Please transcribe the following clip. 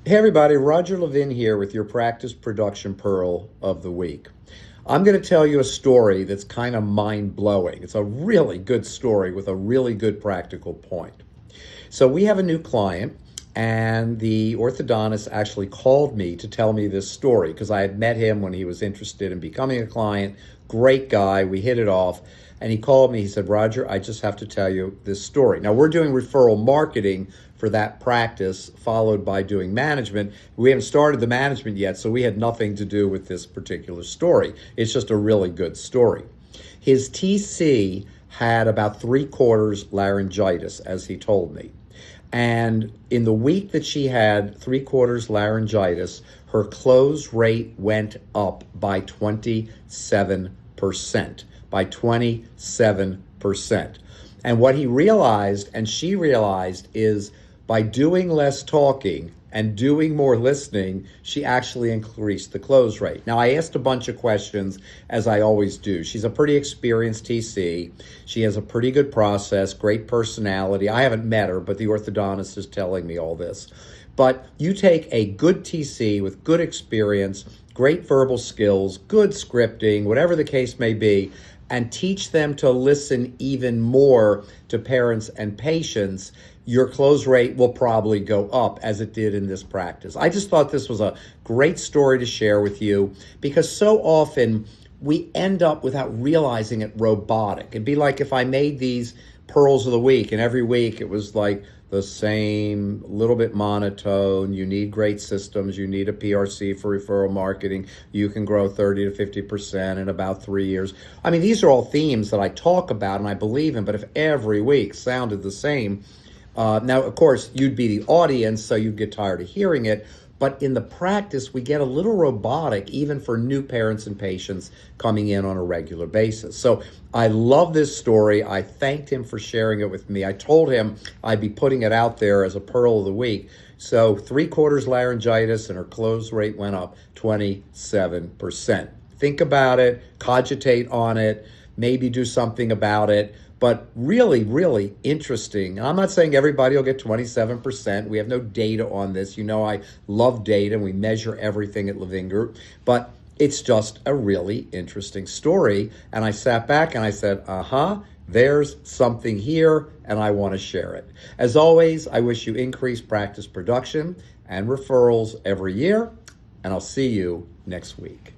Hey everybody, Roger Levin here with your Practice Production Pearl of the Week. I'm going to tell you a story that's kind of mind-blowing. It's a really good story with a really good practical point. So we have a new client, and the orthodontist actually called me to tell me this story because I had met him when he was interested in becoming a client. Great guy, we hit it off. And he called me, he said, Roger, I just have to tell you this story. Now, we're doing referral marketing for that practice, followed by doing management. We haven't started the management yet, so we had nothing to do with this particular story. It's just a really good story. His TC had about 3/4 laryngitis, as he told me. And in the week that she had 3/4 laryngitis, her close rate went up by 27%. By 27%. And what he realized, and she realized, is by doing less talking and doing more listening, she actually increased the close rate. Now, I asked a bunch of questions, as I always do. She's a pretty experienced TC. She has a pretty good process, great personality. I haven't met her, but the orthodontist is telling me all this. But you take a good TC with good experience, great verbal skills, good scripting, whatever the case may be, and teach them to listen even more to parents and patients, your close rate will probably go up as it did in this practice. I just thought this was a great story to share with you because so often we end up, without realizing it, robotic. It'd be like if I made these pearls of the week and every week it was like the same, little bit monotone. You need great systems. You need a PRC for referral marketing. You can grow 30 to 50% in about 3 years. I mean, these are all themes that I talk about and I believe in, but if every week sounded the same, now, of course, you'd be the audience, so you'd get tired of hearing it. But in the practice, we get a little robotic, even for new parents and patients coming in on a regular basis. So I love this story. I thanked him for sharing it with me. I told him I'd be putting it out there as a Pearl of the Week. So 3/4 laryngitis, and her close rate went up 27%. Think about it, cogitate on it, maybe do something about it. But really, really interesting. I'm not saying everybody will get 27%. We have no data on this. You know, I love data and we measure everything at Levin Group. But it's just a really interesting story. And I sat back and I said, there's something here and I want to share it. As always, I wish you increased practice production and referrals every year. And I'll see you next week.